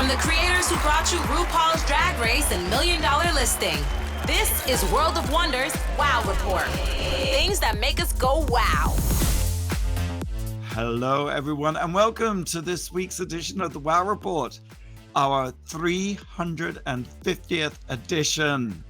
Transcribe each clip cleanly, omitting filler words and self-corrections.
From the creators who brought you RuPaul's Drag Race and Million Dollar Listing, this is World of Wonders Wow Report. Things that make us go wow. Hello, everyone, and welcome to this week's edition of the Wow Report, our 350th edition.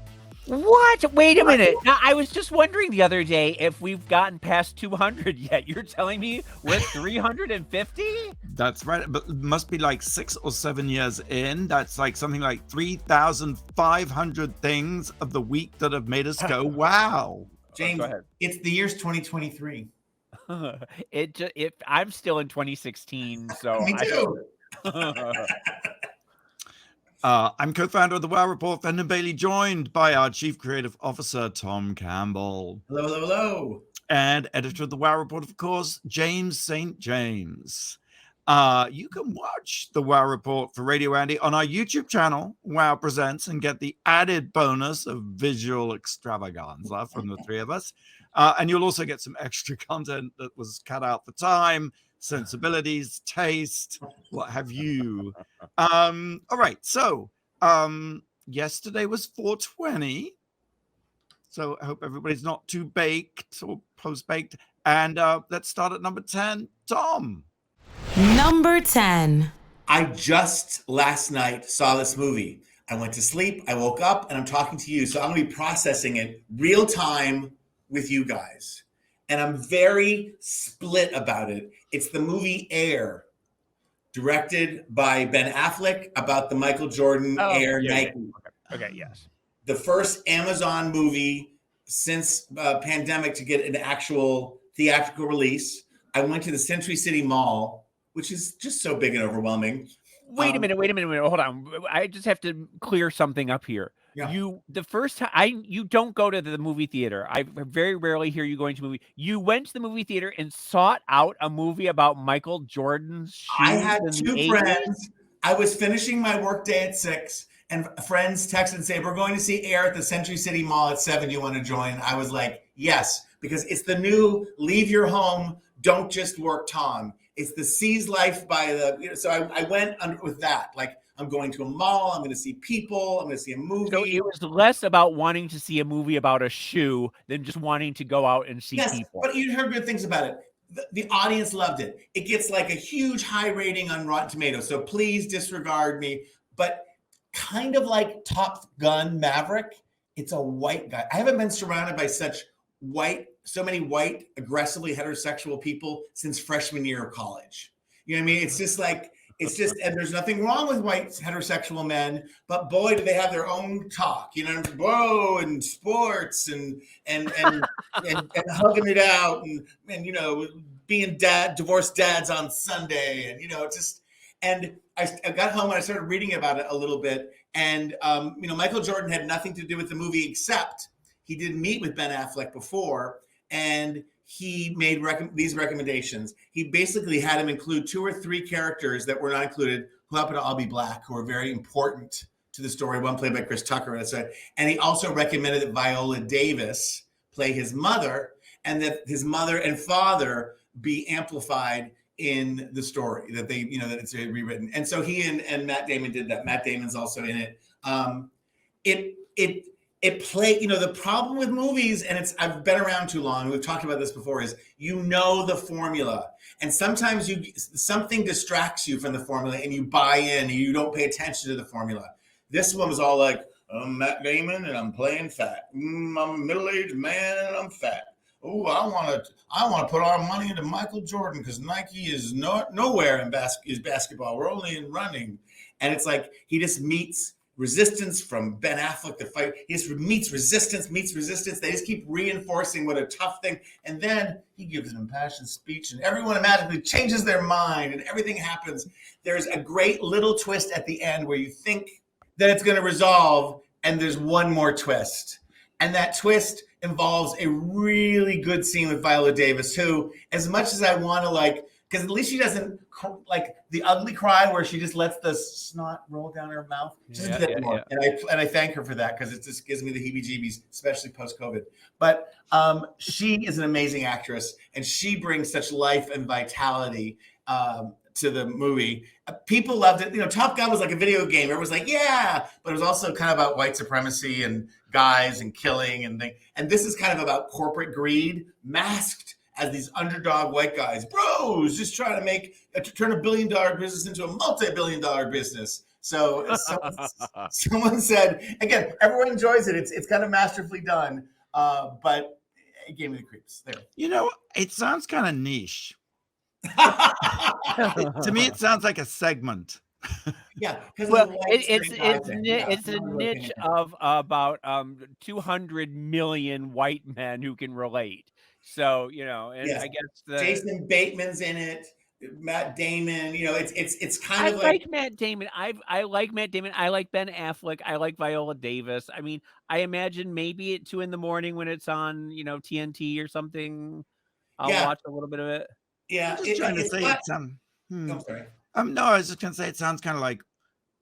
What? Wait a minute. Now, I was just wondering the other day if we've gotten past 200 yet. You're telling me we're 350? That's right, but it must be like 6 or 7 years in. That's like something like 3,500 things of the week that have made us go, wow. James, it's the year's 2023. I'm still in 2016, so Me too. I'm co-founder of the Wow Report, Fenton Bailey, joined by our Chief Creative Officer, Tom Campbell. Hello, hello, hello. And editor of the Wow Report, of course, James St. James. You can watch the Wow Report for Radio Andy on our YouTube channel, Wow Presents, and get the added bonus of visual extravaganza from the three of us. And you'll also get some extra content that was cut out for time, sensibilities, taste, what have you. All right, so yesterday was 420. So I hope everybody's not too baked or post-baked. And let's start at number 10. Tom. Number 10. I just last night saw this movie. I went to sleep, I woke up, and I'm talking to you. So I'm going to be processing it real time with you guys. And I'm very split about it. It's the movie Air, directed by Ben Affleck, about the Michael Jordan Air Nike. Okay, yes. The first Amazon movie since pandemic to get an actual theatrical release. I went to the Century City Mall, which is just so big and overwhelming. Wait a minute. Hold on. I just have to clear something up here. Yeah. You don't go to the movie theater. I very rarely hear you going to movie. You went to the movie theater and sought out a movie about Michael Jordan's shoes. I had two friends. I was finishing my work day at 6, and friends texted and say, "We're going to see Air at the Century City Mall at 7. Do you want to join?" I was like, yes, because it's the new leave your home, don't just work Tom. It's the C's life by the, so I went with that. Like, I'm going to a mall, I'm going to see people, I'm going to see a movie. So it was less about wanting to see a movie about a shoe than just wanting to go out and see people. But you heard good things about it. The audience loved it. It gets like a huge high rating on Rotten Tomatoes, so please disregard me. But kind of like Top Gun Maverick, it's a white guy. I haven't been surrounded by so many white, aggressively heterosexual people since freshman year of college. You know what I mean? It's just, and there's nothing wrong with white heterosexual men, but boy, do they have their own talk, you know, whoa, and sports and hugging it out and, you know, being divorced dads on Sunday. And, you know, and I got home and I started reading about it a little bit. And, you know, Michael Jordan had nothing to do with the movie, except he did meet with Ben Affleck before, and he made these recommendations. He basically had him include 2 or 3 characters that were not included, who happen to all be Black, who are very important to the story. One played by Chris Tucker. And he also recommended that Viola Davis play his mother, and that his mother and father be amplified in the story, that they, you know, that it's rewritten. And so he and Matt Damon did that. Matt Damon's also in it. It played, you know, the problem with movies, and I've been around too long, we've talked about this before, is you know the formula. And sometimes something distracts you from the formula and you buy in and you don't pay attention to the formula. This one was all like, I'm Matt Damon and I'm playing fat. I'm a middle-aged man and I'm fat. Oh, I want to put our money into Michael Jordan because Nike is nowhere in basketball. We're only in running. And it's like he just meets resistance from Ben Affleck to fight. He just meets resistance. They just keep reinforcing what a tough thing. And then he gives an impassioned speech and everyone magically changes their mind and everything happens. There's a great little twist at the end where you think that it's going to resolve, and there's one more twist. And that twist involves a really good scene with Viola Davis, who, as much as I want to because at least she doesn't like the ugly cry where she just lets the snot roll down her mouth. Just a bit more. And I thank her for that, because it just gives me the heebie-jeebies, especially post-COVID. But she is an amazing actress, and she brings such life and vitality to the movie. People loved it. You know, Top Gun was like a video game. Everyone was like, yeah, but it was also kind of about white supremacy and guys and killing and things. And this is kind of about corporate greed masked as these underdog white guys, bros, just trying to turn $1 billion business into a multi-billion dollar business. So someone said, again, everyone enjoys it. It's kind of masterfully done, but it gave me the creeps there. You know, it sounds kind of niche. To me, it sounds like a segment. Yeah, well, it's a niche of about 200 million white men who can relate. So, you know, and yes. I guess Jason Bateman's in it, Matt Damon. You know, it's kind of like Matt Damon. I like Matt Damon. I like Ben Affleck. I like Viola Davis. I mean, I imagine maybe at 2 a.m. when it's on, you know, TNT or something, I'll watch a little bit of it. Yeah, I'm just trying to say I'm sorry. No, I was just gonna say it sounds kind of like,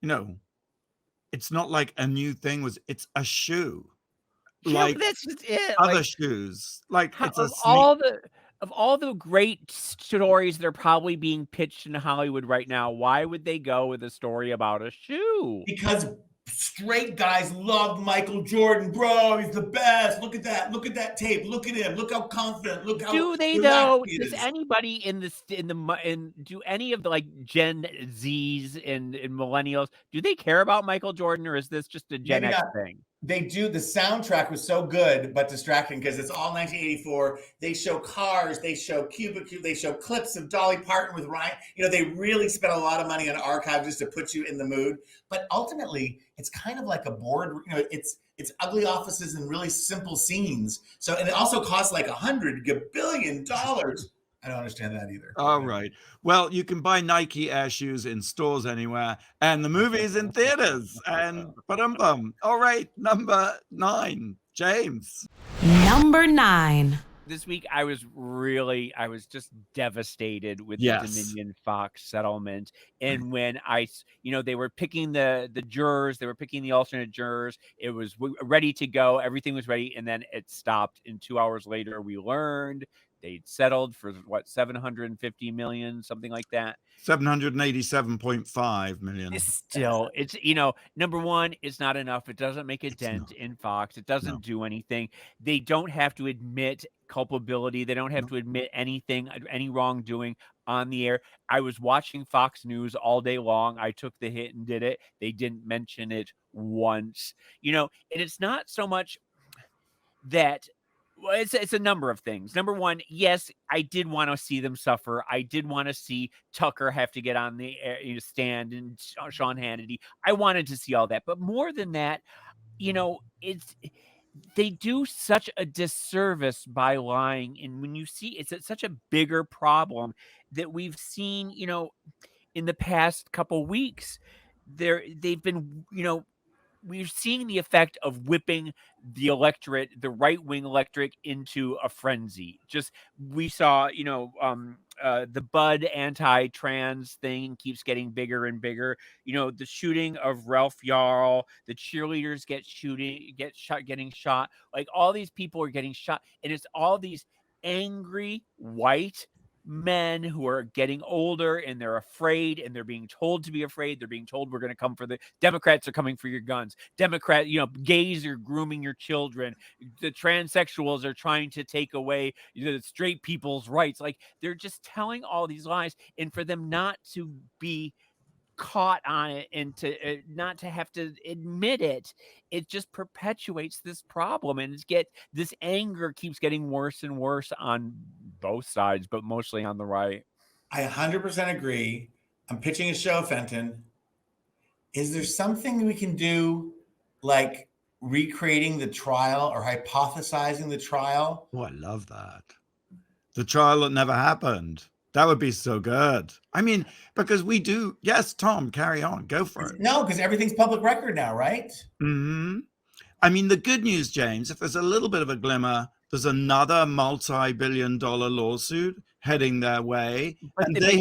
you know, it's not like a new thing. It's a shoe, like that's just it. Other shoes. Like it's of all the great stories that are probably being pitched in Hollywood right now, why would they go with a story about a shoe? Because straight guys love Michael Jordan, bro. He's the best. Look at that. Look at that tape. Look at him. Look how confident. Look how. Do they though? Does anybody do any of the like Gen Zs and millennials? Do they care about Michael Jordan, or is this just a Gen X thing? They do. The soundtrack was so good, but distracting because it's all 1984. They show cars, they show Cubicle, they show clips of Dolly Parton with Ryan. You know, they really spent a lot of money on archive just to put you in the mood. But ultimately, it's kind of like a board. You know, it's ugly offices and really simple scenes. So, and it also costs like $100 billion. I don't understand that either. All right. Well, you can buy Nike Air shoes in stores anywhere, and the movie's in theaters. And all right, number 9, James. Number 9. This week, I was just devastated with the Dominion Fox settlement. And when they were picking the jurors, they were picking the alternate jurors. It was ready to go. Everything was ready. And then it stopped. And 2 hours later, we learned they'd settled for what, 750 million, something like that. 787.5 million. Still, it's, you know, number one, it's not enough. It doesn't make a dent in Fox. It doesn't do anything. They don't have to admit culpability. They don't have to admit anything, any wrongdoing on the air. I was watching Fox News all day long. I took the hit and did it. They didn't mention it once, you know, and it's not so much that. Well, it's a number of things. Number one, yes, I did want to see them suffer. I did want to see Tucker have to get on the stand and Sean Hannity. I wanted to see all that. But more than that, you know, they do such a disservice by lying. And when you see it's such a bigger problem that we've seen, you know, in the past couple weeks, they've been, you know, we're seeing the effect of whipping the electorate, the right-wing electorate, into a frenzy. Just we saw, you know, the Bud anti-trans thing keeps getting bigger and bigger. You know, the shooting of Ralph Yarl, the cheerleaders getting shot. Like all these people are getting shot, and it's all these angry white men who are getting older and they're afraid and they're being told to be afraid. They're being told we're going to come for the Democrats are coming for your guns. Gays are grooming your children. The transsexuals are trying to take away the straight people's rights. Like they're just telling all these lies, and for them not to be caught on it and to not to have to admit it, it just perpetuates this problem, and this anger keeps getting worse and worse on both sides, but mostly on the right. I 100% agree. I'm pitching a show, Fenton. Is there something we can do, like recreating the trial or hypothesizing the trial? Oh, I love that. The trial that never happened. That would be so good. I mean, because we do. Yes, Tom, carry on. Go for it. No, because everything's public record now, right? Mm-hmm. I mean, the good news, James, if there's a little bit of a glimmer, there's another multi-billion-dollar lawsuit heading their way. And they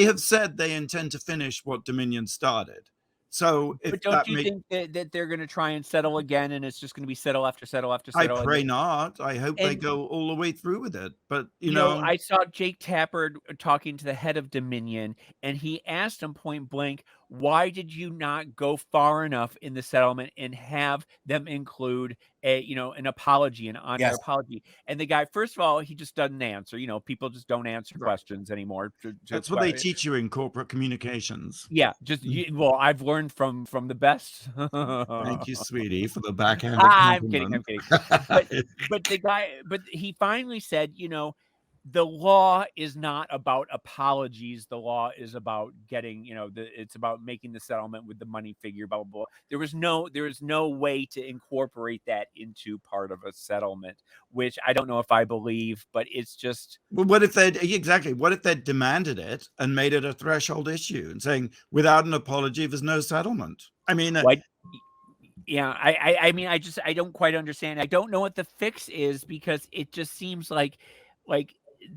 have said they intend to finish what Dominion started. So if But don't that you makes, think that they're going to try and settle again, and it's just going to be settle after settle after I settle? pray not. I hope they And go all the way through with it. But I saw Jake Tapper talking to the head of Dominion, and he asked him point blank, "Why did you not go far enough in the settlement and have them include an apology, an on-air Yes. apology?" And the guy, first of all, he just doesn't answer. People just don't answer Right. questions anymore. That's what they teach you in corporate communications. Yeah, well, I've learned from the best. Thank you, sweetie, for the backhanded I'm kidding, I'm compliment. kidding. But he finally said, the law is not about apologies. The law is about getting, it's about making the settlement with the money figure, blah, blah, blah. There was no way to incorporate that into part of a settlement, which I don't know if I believe, but it's just. Well, what if they'd demanded it and made it a threshold issue and saying, without an apology, there's no settlement? I mean, What? Yeah, I mean, I don't quite understand. I don't know what the fix is, because it just seems like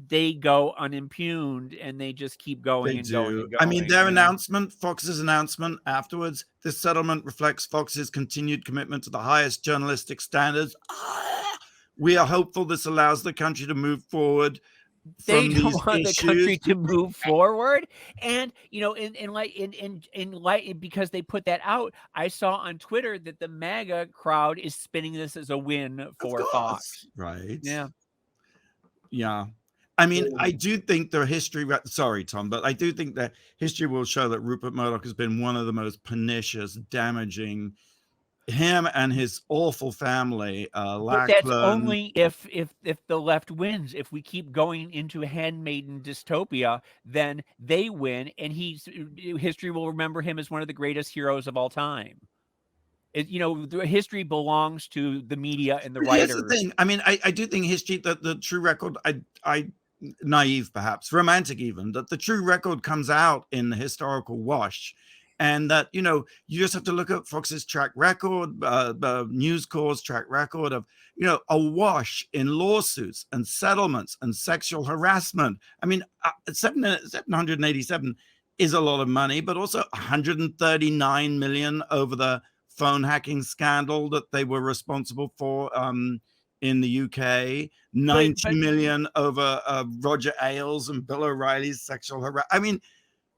they go unimpugned and they just keep going they and going do. and I mean, going. their announcement, Fox's announcement afterwards, this settlement reflects Fox's continued commitment to the highest journalistic standards. We are hopeful this allows the country to move forward They from don't these want the country issues. to move forward, and in light, because they put that out, I saw on Twitter that the MAGA crowd is spinning this as a win for Fox. Right. Yeah. Yeah. I mean, I do think the history, sorry, Tom, but I do think that history will show that Rupert Murdoch has been one of the most pernicious, damaging, him and his awful family, But that's Lachlan. only if the left wins. If we keep going into handmaiden dystopia, then they win, and history will remember him as one of the greatest heroes of all time. The history belongs to the media and the writers. Here's the thing. I mean, I do think history, that the true record, I naive perhaps, romantic even, that the true record comes out in the historical wash. And that, you just have to look at Fox's track record, News Corps' track record of, a wash in lawsuits and settlements and sexual harassment. I mean, 787 is a lot of money, but also 139 million over the phone hacking scandal that they were responsible for in the UK, 90 million over Roger Ailes and Bill O'Reilly's sexual harassment. I mean,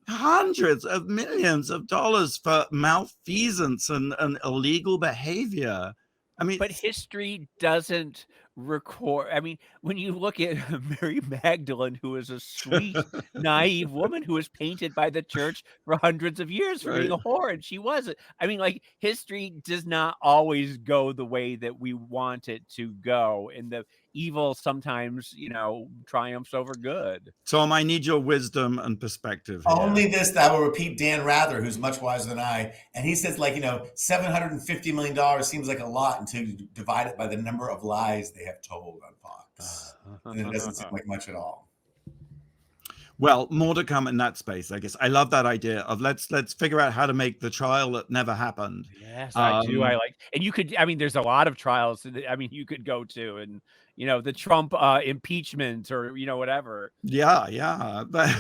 hundreds of millions of dollars for malfeasance and illegal behavior. I mean, but history doesn't record. I mean, when you look at Mary Magdalene, who is a sweet, naive woman who was painted by the church for hundreds of years for being a whore, and she wasn't. I mean, history does not always go the way that we want it to go, and the evil sometimes, triumphs over good. Tom, I need your wisdom and perspective here. Only this that I will repeat Dan Rather, who's much wiser than I, and he says $750 million seems like a lot until you divide it by the number of lies they have told on Fox, and it doesn't seem like much at all. Well, more to come in that space, I guess. I love that idea of let's figure out how to make the trial that never happened. Yes, I do. I like, and you could. I mean, there's a lot of trials. I mean, you could go to, and the Trump impeachment, or whatever. Yeah. Right.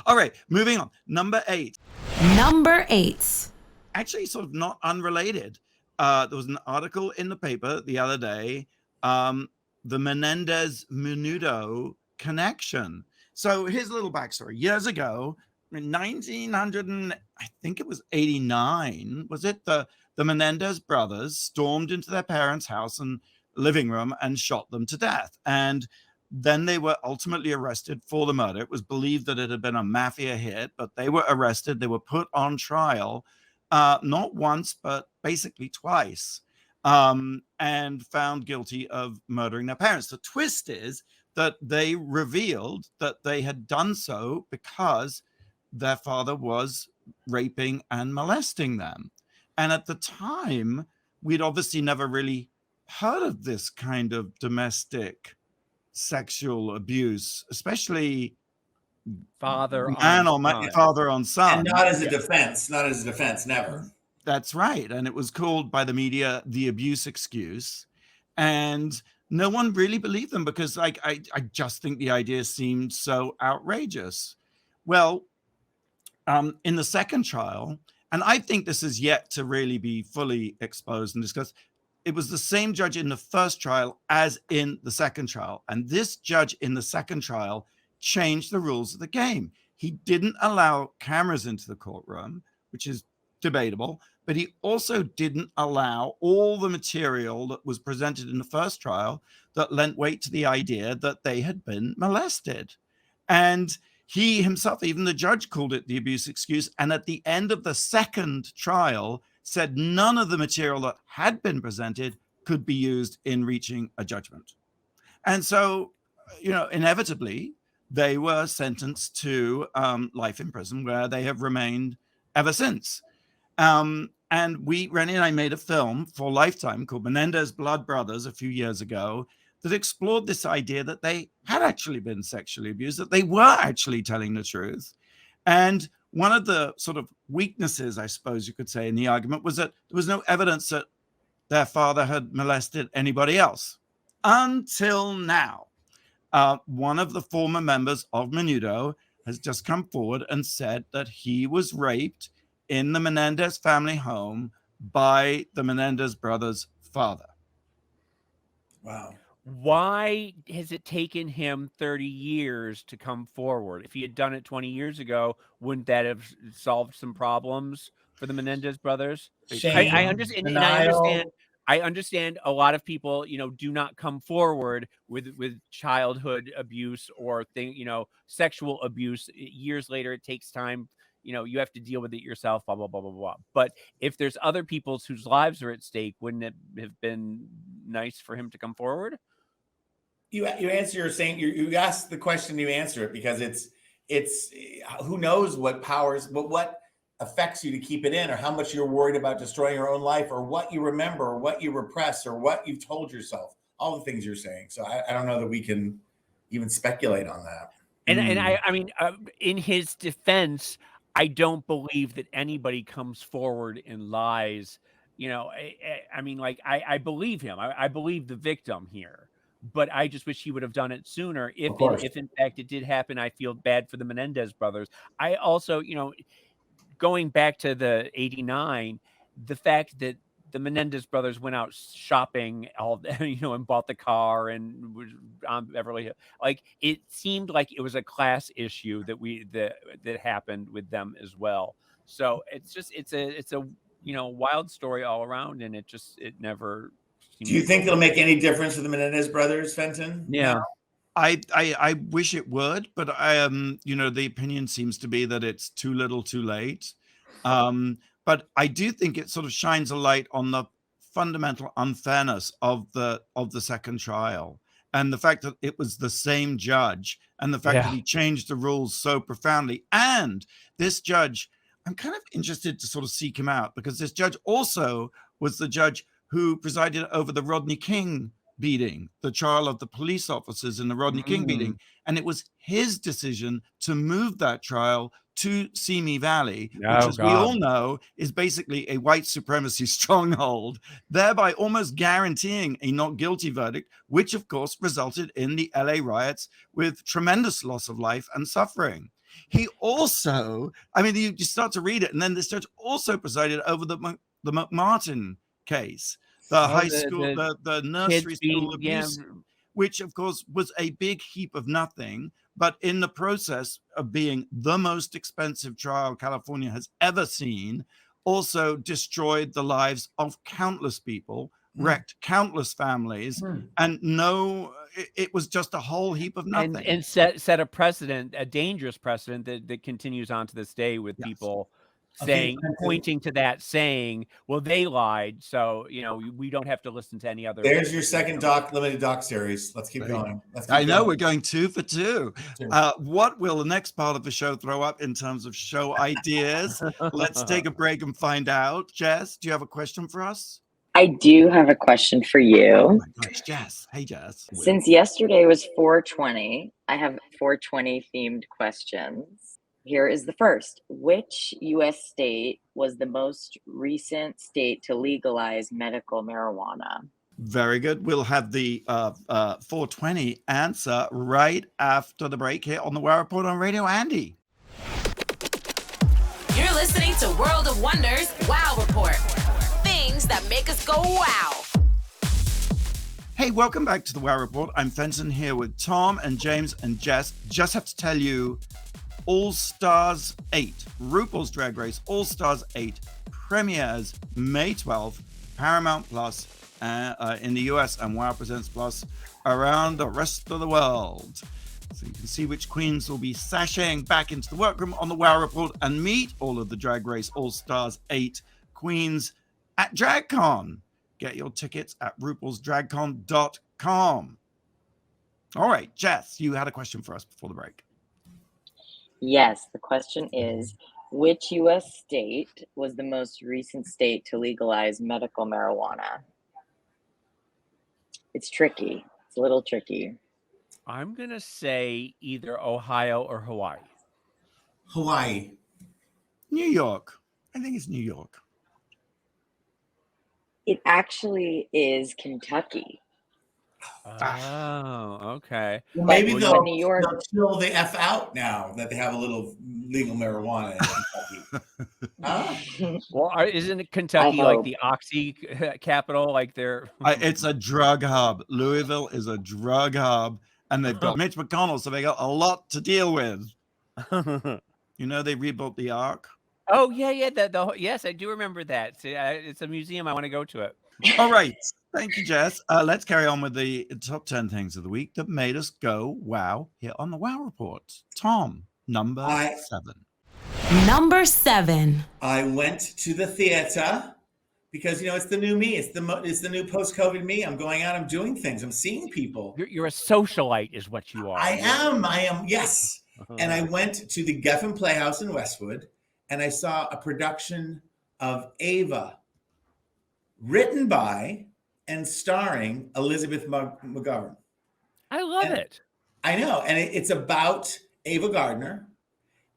All right, moving on. Number 8. Actually, sort of not unrelated. There was an article in the paper the other day, the Menendez Menudo connection. So here's a little backstory. Years ago, in 1900, I think it was 89, was it? The Menendez brothers stormed into their parents' house and living room and shot them to death. And then they were ultimately arrested for the murder. It was believed that it had been a mafia hit, but they were arrested. They were put on trial, not once, but basically twice, and found guilty of murdering their parents. The twist is that they revealed that they had done so because their father was raping and molesting them. And at the time, we'd obviously never really heard of this kind of domestic sexual abuse, especially father on son. And not as a defense, never. That's right. And it was called by the media the abuse excuse. And no one really believed them because I just think the idea seemed so outrageous. Well, in the second trial, and I think this is yet to really be fully exposed and discussed, it was the same judge in the first trial as in the second trial. And this judge in the second trial changed the rules of the game. He didn't allow cameras into the courtroom, which is debatable, but he also didn't allow all the material that was presented in the first trial that lent weight to the idea that they had been molested. And he himself, even the judge, called it the abuse excuse. And at the end of the second trial, said none of the material that had been presented could be used in reaching a judgment. And so, inevitably, they were sentenced to life in prison, where they have remained ever since. And Rennie and I made a film for Lifetime called Menendez Blood Brothers a few years ago that explored this idea that they had actually been sexually abused, that they were actually telling the truth. And one of the sort of weaknesses, I suppose you could say, in the argument was that there was no evidence that their father had molested anybody else until now. One of the former members of Menudo has just come forward and said that he was raped in the Menendez family home by the Menendez brothers' father. Wow. Why has it taken him 30 years to come forward? If he had done it 20 years ago, wouldn't that have solved some problems for the Menendez brothers? Shame, I understand, and I understand a lot of people, do not come forward with childhood abuse or sexual abuse. Years later, it takes time. You have to deal with it yourself, blah, blah, blah, blah, blah. But if there's other people's whose lives are at stake, wouldn't it have been nice for him to come forward? You answer, you're saying, you ask the question, you answer it, because it's who knows what powers, but what affects you to keep it in, or how much you're worried about destroying your own life, or what you remember, or what you repress, or what you've told yourself, all the things you're saying. So I don't know that we can even speculate on that. And I mean, in his defense, I don't believe that anybody comes forward and lies. I mean, like, I believe him. I believe the victim here, but I just wish he would have done it sooner. If in fact it did happen, I feel bad for the Menendez brothers. I also, going back to the 89, the fact that the Menendez brothers went out shopping and bought the car and was on Beverly Hills. Like, it seemed like it was a class issue that happened with them as well. So it's a wild story all around, and it never. Do you think it'll make any difference to the Menendez brothers, Fenton? Yeah. No? I wish it would, but the opinion seems to be that it's too little, too late. But I do think it sort of shines a light on the fundamental unfairness of the second trial, and the fact that it was the same judge, and the fact that he changed the rules so profoundly. And this judge, I'm kind of interested to sort of seek him out, because this judge also was the judge who presided over the Rodney King beating, the trial of the police officers in the Rodney King beating. And it was his decision to move that trial to Simi Valley, which, as we all know, is basically a white supremacy stronghold, thereby almost guaranteeing a not guilty verdict, which of course resulted in the LA riots with tremendous loss of life and suffering. He also, I mean, you start to read it, and then this judge also presided over the McMartin case, the high school, the nursery school abuse, which of course was a big heap of nothing, but in the process of being the most expensive trial California has ever seen, also destroyed the lives of countless people, wrecked countless families, and it was just a whole heap of nothing. And set a precedent, a dangerous precedent that continues on to this day with people pointing to that, saying, well, they lied, so we don't have to listen to any other. There's your second limited doc series. Let's keep going. I know we're going 2 for 2. What will the next part of the show throw up in terms of show ideas? Let's take a break and find out. Jess, do you have a question for us? I do have a question for you. Oh my gosh, Jess. Hey, Jess. Since yesterday was 420, I have 420 themed questions. Here is the first. Which U.S. state was the most recent state to legalize medical marijuana? Very good. We'll have the 420 answer right after the break here on the Wow Report on Radio Andy. listening to World of Wonders Wow Report. Things that make us go wow. Hey, welcome back to the Wow Report. I'm Fenton here with Tom and James and Jess. Just have to tell you, All Stars 8, RuPaul's Drag Race All Stars 8 premieres May 12th, Paramount Plus in the US and Wow Presents Plus around the rest of the world. So you can see which queens will be sashaying back into the workroom on the Wow Report and meet all of the Drag Race All Stars 8 queens at DragCon. Get your tickets at RuPaulsDragCon.com. All right, Jess, you had a question for us before the break. Yes, the question is, which U.S. state was the most recent state to legalize medical marijuana? It's tricky. It's a little tricky. I'm going to say either Ohio or Hawaii. Hawaii. New York. I think it's New York. It actually is Kentucky. Oh, okay. Well, maybe Well, New York. they'll chill the F out now that they have a little legal marijuana in Kentucky. Huh? Well, isn't Kentucky like the Oxy capital? Like they're It's a drug hub. Louisville is a drug hub, and they've got Mitch McDonald, so they got a lot to deal with. You know, they rebuilt the Ark. Oh yeah. Yes, I do remember that. It's a museum. I want to go to it. All right. Thank you, Jess. Let's carry on with the top 10 things of the week that made us go wow here on the Wow Report. Tom, number 7. Number 7. I went to the theater because, it's the new me. It's the new post-COVID me. I'm going out. I'm doing things. I'm seeing people. You're a socialite is what you are. I am. Yes. And I went to the Geffen Playhouse in Westwood, and I saw a production of Ava, written by and starring Elizabeth McGovern. I love it. I know. And it's about Ava Gardner.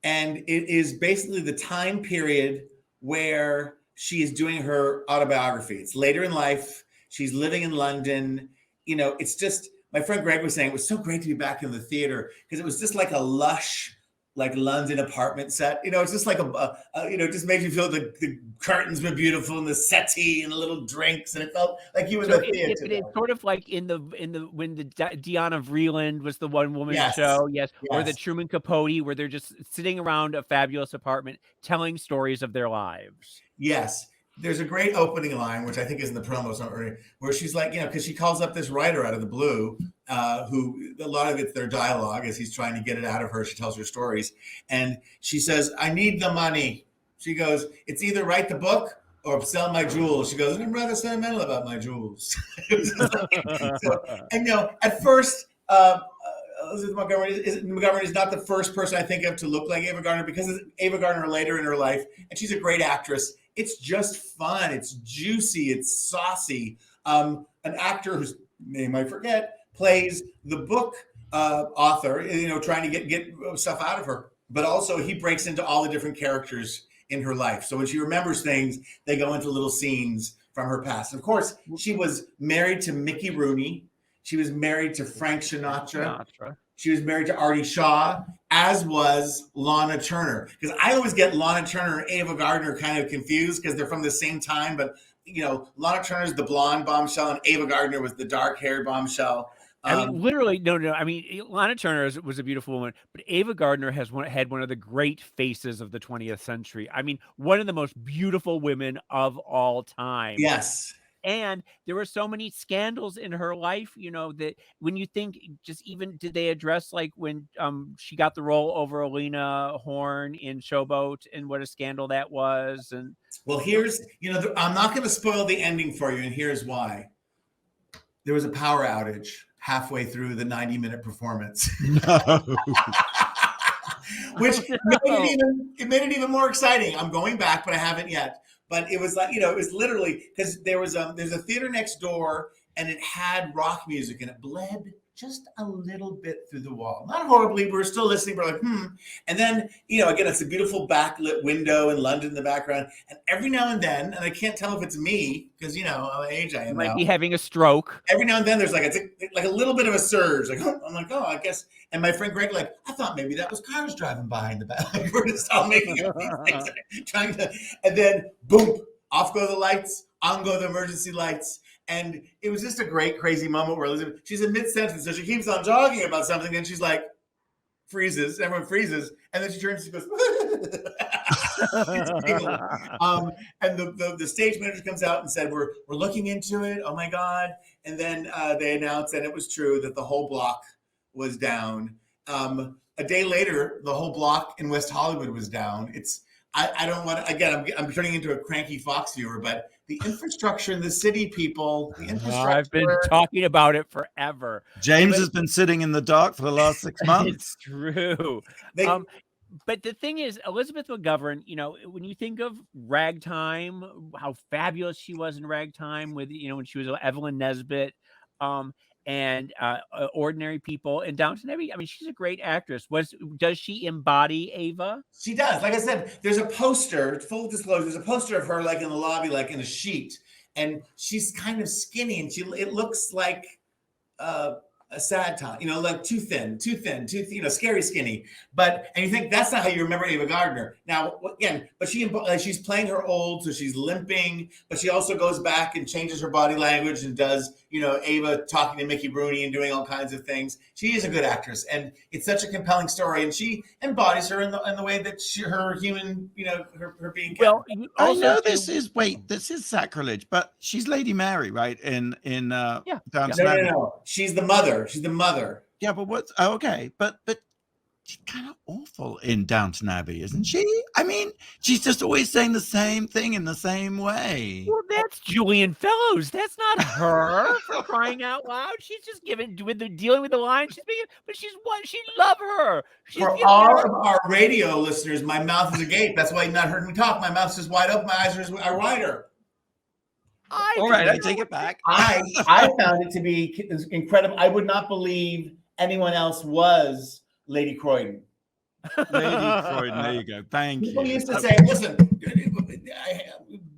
And it is basically the time period where she is doing her autobiography. It's later in life. She's living in London. It's just, my friend Greg was saying, it was so great to be back in the theater because it was just like a lush, like London apartment set. It's just like it just made you feel the curtains were beautiful and the settee and the little drinks, and it felt like you were in the theater. It's sort of like in the when the Diana Vreeland was the one woman show, or the Truman Capote, where they're just sitting around a fabulous apartment telling stories of their lives. Yes. There's a great opening line, which I think is in the promo, where she's like, because she calls up this writer out of the blue, who a lot of it's their dialogue as he's trying to get it out of her. She tells her stories. And she says, I need the money. She goes, it's either write the book or sell my jewels. She goes, I'm rather sentimental about my jewels. At first, Elizabeth McGovern is not the first person I think of to look like Ava Gardner because it's Ava Gardner later in her life, and she's a great actress. It's just fun. It's juicy. It's saucy. An actor whose name I forget plays the book author, trying to get stuff out of her. But also he breaks into all the different characters in her life. So when she remembers things, they go into little scenes from her past. And of course, she was married to Mickey Rooney. She was married to Frank Sinatra. She was married to Artie Shaw, as was Lana Turner. Because I always get Lana Turner and Ava Gardner kind of confused because they're from the same time. But, Lana Turner's the blonde bombshell and Ava Gardner was the dark-haired bombshell. Literally, no. I mean, Lana Turner was a beautiful woman, but Ava Gardner had one of the great faces of the 20th century. I mean, one of the most beautiful women of all time. Yes. And there were so many scandals in her life, that when you think did they address like when she got the role over Alina Horn in Showboat and what a scandal that was. And well, here's, I'm not going to spoil the ending for you. And here's why. There was a power outage halfway through the 90-minute performance. No. Which made it even more exciting. I'm going back, but I haven't yet. But it was like, it was literally because there's a theater next door and it had rock music and it bled just a little bit through the wall. Not horribly, we're still listening. We're like, And then, again, it's a beautiful backlit window in London in the background. And every now and then, and I can't tell if it's me, because, the age I am You might now. be having a stroke. Every now and then there's like a little bit of a surge. Like, I'm like, oh, I guess. And my friend Greg, like, I thought maybe that was cars driving by in the back. Like, we're just all making up these things, trying to, and then boom, off go the lights, on go the emergency lights. And it was just a great, crazy moment where Elizabeth, she's in mid-sentence, so she keeps on talking about something, and she's like, freezes, everyone freezes, and then she turns and she goes, and the stage manager comes out and said, we're looking into it, oh my God. And then they announced, and it was true, that the whole block was down. A day later, the whole block in West Hollywood was down. I don't want to, again, I'm turning into a cranky Fox viewer, but the infrastructure in the city, people, the infrastructure. I've been talking about it forever. James has been sitting in the dark for the last 6 months. It's true. But the thing is, Elizabeth McGovern, when you think of Ragtime, how fabulous she was in Ragtime with, when she was Evelyn Nesbit, and Ordinary People and Downton Abbey. I mean, she's a great actress. Does she embody Ava? She does. Like I said, there's a poster, full disclosure, there's a poster of her like in the lobby, like in a sheet. And she's kind of skinny and it looks like a sad time, like too thin, scary skinny. And you think that's not how you remember Ava Gardner. Now, again, but she's playing her old, so she's limping, but she also goes back and changes her body language and does, Ava talking to Mickey Rooney and doing all kinds of things. She is a good actress, and it's such a compelling story, and she embodies her in the way that her human, her being. Well, I know this is sacrilege, but she's Lady Mary, right? In Downton Abbey. No. She's the mother. She's the mother. Yeah, but okay, but she's kind of awful in Downton Abbey, isn't she? I mean, she's just always saying the same thing in the same way. Well, that's Julian Fellows. That's not her, for crying out loud. She's just dealing with the line she's being, but she love her. For all of our radio listeners, my mouth is agape. That's why you've not heard me talk. My mouth's just wide open. My eyes are wider. All right, I take it back. I found it to be incredible. I would not believe anyone else was Lady Croydon. Lady Croydon, there you go. Thank you. People used to say, listen,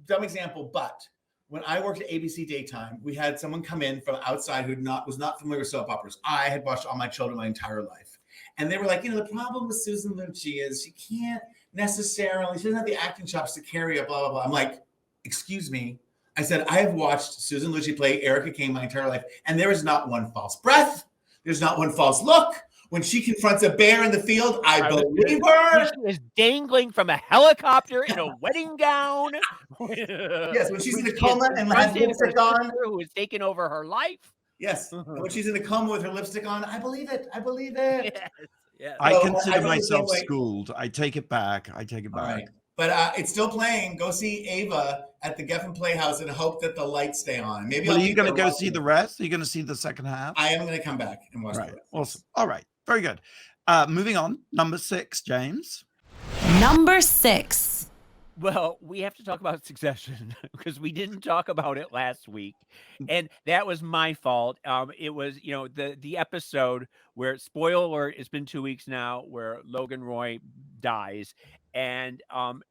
dumb example, but when I worked at ABC Daytime, we had someone come in from outside who was not familiar with soap operas. I had watched All My Children my entire life. And they were like, the problem with Susan Lucci is she doesn't have the acting chops to carry a blah, blah, blah. I'm like, excuse me. I said, I have watched Susan Lucci play Erica Kane my entire life, and there is not one false breath. There's not one false look. When she confronts a bear in the field, I believe her. She is dangling from a helicopter in a wedding gown. Yes, when she's in a coma and has lipstick on. Who has taken over her life. Yes, when she's in a coma with her lipstick on, I believe it. I believe it. Yes. Yes. I consider myself schooled. I take it back. All right. But it's still playing. Go see Ava at the Geffen Playhouse and hope that the lights stay on. Maybe. Are you going to go see the rest? Are you going to see the second half? I am going to come back and watch the rest. Awesome. All right. Very good. Moving on. Number 6, James. Number 6. Well, we have to talk about Succession because we didn't talk about it last week, and that was my fault. It was, the episode where, spoiler alert, it's been 2 weeks now, where Logan Roy dies, and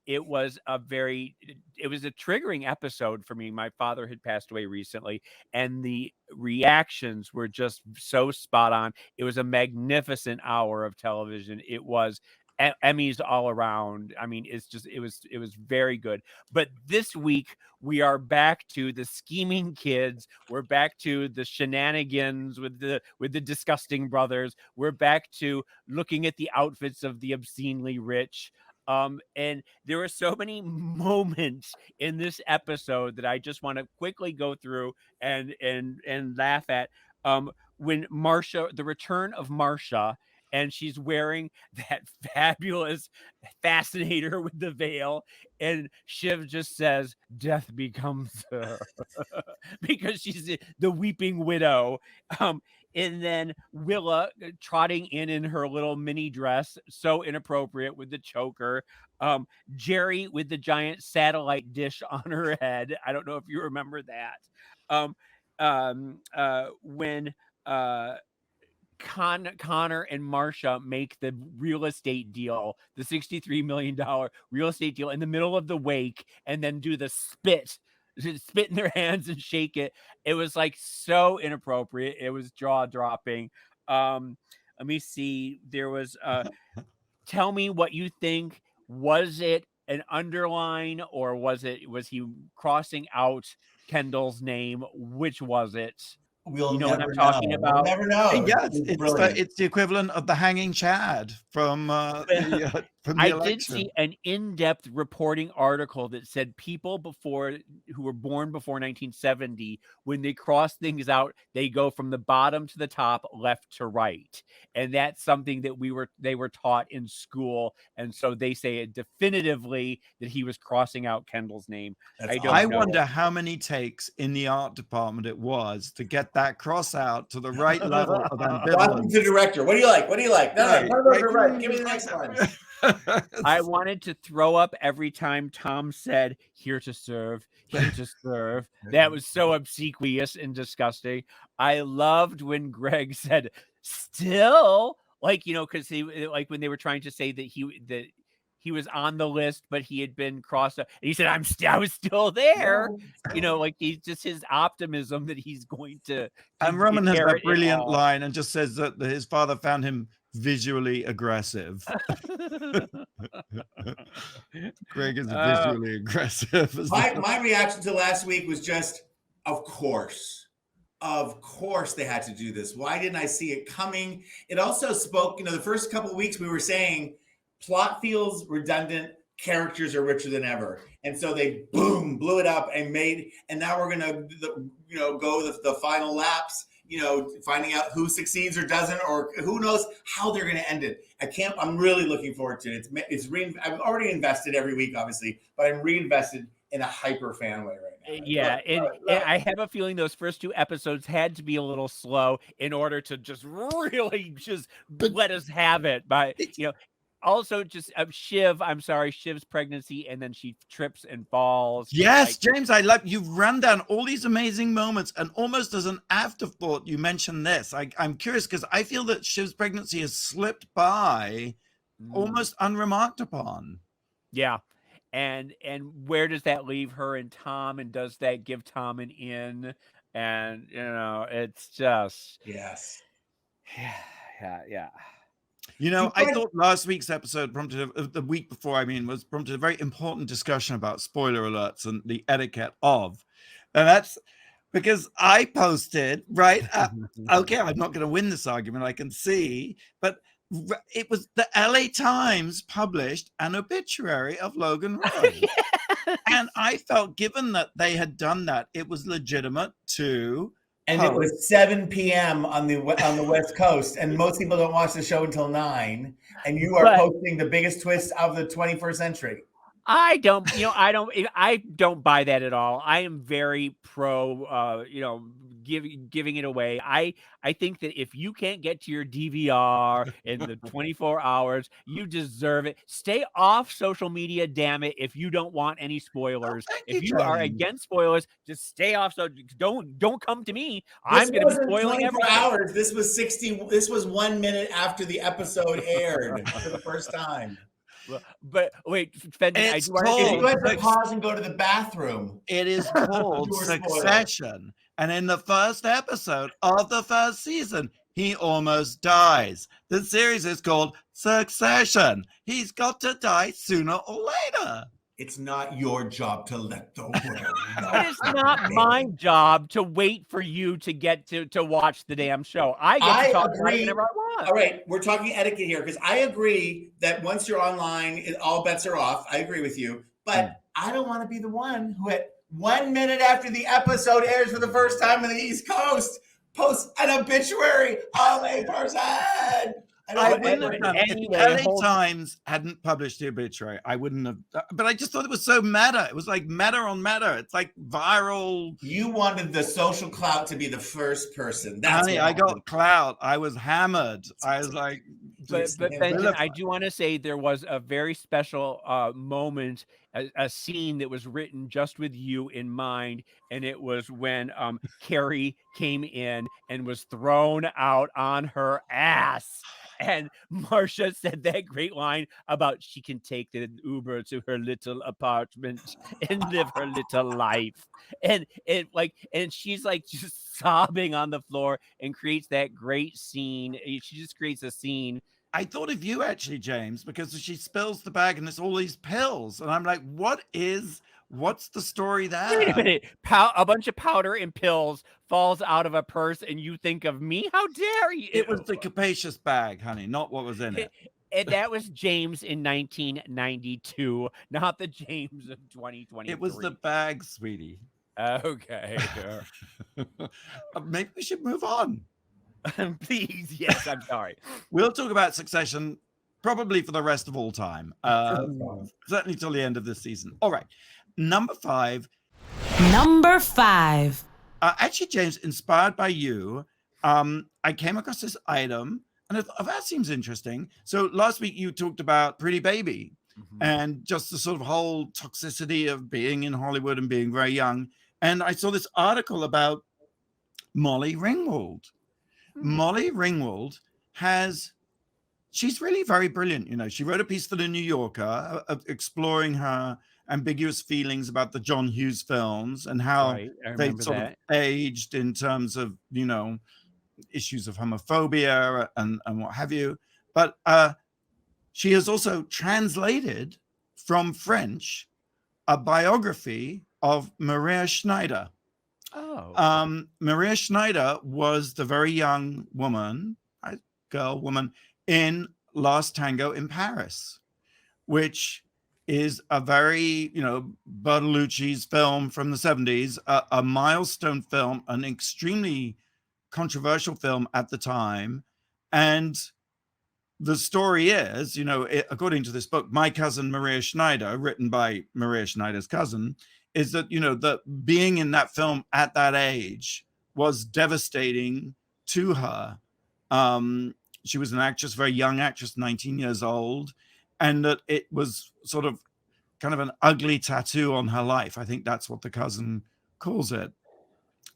it was a triggering episode for me. My father had passed away recently, and the reactions were just so spot on. It was a magnificent hour of television. It was Emmys all around. I mean, it was very good. But this week we are back to the scheming kids. We're back to the shenanigans with the disgusting brothers. We're back to looking at the outfits of the obscenely rich. And there were so many moments in this episode that I just want to quickly go through and laugh at. When Marcia, the return of Marcia, and she's wearing that fabulous fascinator with the veil. And Shiv just says, death becomes her. Because she's the weeping widow. And then Willa trotting in her little mini dress, so inappropriate with the choker. Jerry with the giant satellite dish on her head. I don't know if you remember that. When Connor and Marsha make the real estate deal, the $63 million real estate deal in the middle of the wake, and then do the spit in their hands and shake it. It was like so inappropriate. It was jaw dropping. Let me see. There was tell me what you think. Was it an underline, or was he crossing out Kendall's name? Which was it? We'll know what I'm never talking know. about? We'll never know. Yeah, It's brilliant. it's the equivalent of the hanging Chad from the I election. did see an in-depth reporting article that said people who were born before 1970, when they cross things out, they go from the bottom to the top, left to right. And that's something that they were taught in school. And so they say it definitively that he was crossing out Kendall's name. I wonder how many takes in the art department it was to get that cross out to the right level of ambivalence. Welcome to director. What do you like? What do you like? No, right. Give me the next one. I wanted to throw up every time Tom said, here to serve, here to serve. That was so obsequious and disgusting. I loved when Greg said, still, because when they were trying to say that he was on the list, but he had been crossed out. And he said, I was still there. He's just his optimism that he's going to. And Roman has that brilliant line and just says that his father found him visually aggressive. Greg is visually aggressive. My reaction to last week was just, of course they had to do this. Why didn't I see it coming? It also spoke, the first couple of weeks we were saying plot feels redundant, characters are richer than ever. And so they blew it up and now we're going to, go the final laps, finding out who succeeds or doesn't, or who knows how they're going to end it. I'm really looking forward to it. I've already invested every week, obviously, but I'm reinvested in a hyper fan way right now. Yeah. I have a feeling those first two episodes had to be a little slow in order to just really let us have it. But, also, just Shiv's pregnancy, and then she trips and falls. Yes, James, I love you've run down all these amazing moments, and almost as an afterthought, you mentioned this. I'm curious because I feel that Shiv's pregnancy has slipped by, almost unremarked upon. Yeah, and where does that leave her and Tom? And does that give Tom an in? And it's just yes, yeah. I thought last week's episode the week before, was prompted a very important discussion about spoiler alerts and the etiquette of. And that's because I posted, right? Okay, I'm not going to win this argument, I can see. But it was the LA Times published an obituary of Logan Roy. And I felt, given that they had done that, it was legitimate to... And it was 7 p.m. on the West Coast, and most people don't watch the show until 9. And you are posting the biggest twist of the 21st century. I don't buy that at all. I am very pro, giving it away. I think that if you can't get to your DVR in the 24 hours, you deserve it. Stay off social media, damn it. If you don't want any spoilers, if you are against spoilers, just stay off. So don't come to me. I'm going to be spoiling 24 everything. hours. This was 1 minute after the episode aired for the first time. But wait, Fendi, if you have to pause and go to the bathroom. It is called Succession. And in the first episode of the first season, he almost dies. The series is called Succession. He's got to die sooner or later. It's not your job to let the world know. It is not my job to wait for you to get to watch the damn show. I get to talk about it whenever I want. All right, we're talking etiquette here because I agree that once you're online, all bets are off. I agree with you. But I don't want to be the one who at 1 minute after the episode airs for the first time on the East Coast posts an obituary of a person. If LA Times hadn't published the obituary, I wouldn't have. But I just thought it was so meta. It was like meta on meta. It's like viral. You wanted the social clout to be the first person. I got clout. I was hammered. I was like, But Benton, I do want to say there was a very special moment, a scene that was written just with you in mind, and it was when Carrie came in and was thrown out on her ass. And Marcia said that great line about she can take the Uber to her little apartment and live her little life. And she's like just sobbing on the floor and creates that great scene. She just creates a scene. I thought of you actually, James, because she spills the bag and it's all these pills. And I'm like, what's the story there? Wait a minute. A bunch of powder and pills falls out of a purse and you think of me? How dare you? It was the capacious bag, honey, not what was in it. And that was James in 1992, not the James of 2023. It was the bag, sweetie. Okay. Maybe we should move on. Please, yes, I'm sorry. We'll talk about Succession probably for the rest of all time. Certainly till the end of this season. All right. Number 5. Actually, James, inspired by you, I came across this item, and I thought, that seems interesting. So last week you talked about Pretty Baby and just the sort of whole toxicity of being in Hollywood and being very young. And I saw this article about Molly Ringwald. Molly Ringwald she's really very brilliant. You know, she wrote a piece for the New Yorker exploring her ambiguous feelings about the John Hughes films and how they sort of aged in terms of, you know, issues of homophobia and what have you. But she has also translated from French a biography of Maria Schneider. Maria Schneider was the very young woman in Last Tango in Paris, which is a very, you know, Bertolucci's film from the 70s, a milestone film, an extremely controversial film at the time. And the story is, you know, according to this book, My Cousin Maria Schneider, written by Maria Schneider's cousin, is that, you know, that being in that film at that age was devastating to her. She was an actress, very young actress, 19 years old, and that it was sort of kind of an ugly tattoo on her life. I think that's what the cousin calls it.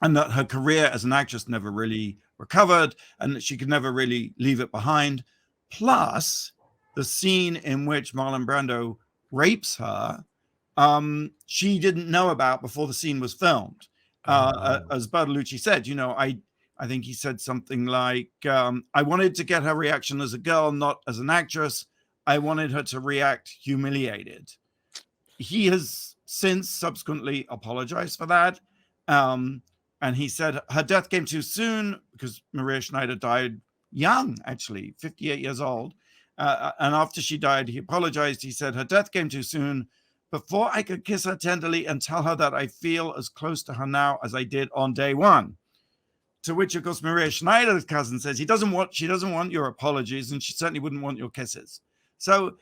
And that her career as an actress never really recovered and that she could never really leave it behind. Plus, the scene in which Marlon Brando rapes her, she didn't know about before the scene was filmed. As Bertolucci said, you know, I think he said something like, I wanted to get her reaction as a girl, not as an actress. I wanted her to react humiliated. He has since subsequently apologized for that. And he said her death came too soon because Maria Schneider died young, actually, 58 years old. And after she died, he apologized. He said her death came too soon. Before I could kiss her tenderly and tell her that I feel as close to her now as I did on day one. To which, of course, Maria Schneider's cousin says she doesn't want your apologies, and she certainly wouldn't want your kisses. So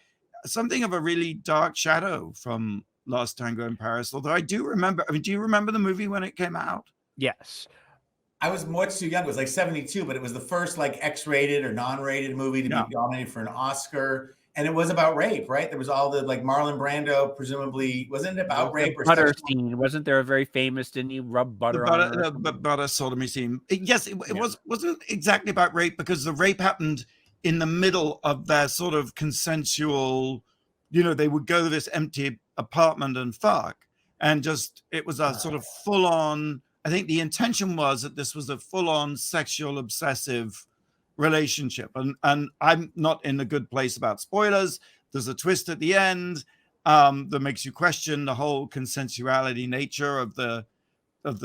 something of a really dark shadow from Last Tango in Paris. Although I do remember, do you remember the movie when it came out? Yes. I was much too young. It was like 72, but it was the first like X-rated or non-rated movie to be nominated for an Oscar. And it was about rape, right? There was all the like Marlon Brando, presumably, wasn't it about rape or butter scene? Wasn't there a very famous? Didn't he rub butter on her? Butter sodomy scene. Yes, it wasn't exactly about rape because the rape happened in the middle of their sort of consensual. You know, they would go to this empty apartment and fuck, and just it was a sort of full on. I think the intention was that this was a full on sexual obsessive relationship, and I'm not in a good place about spoilers. There's a twist at the end that makes you question the whole consensuality nature of the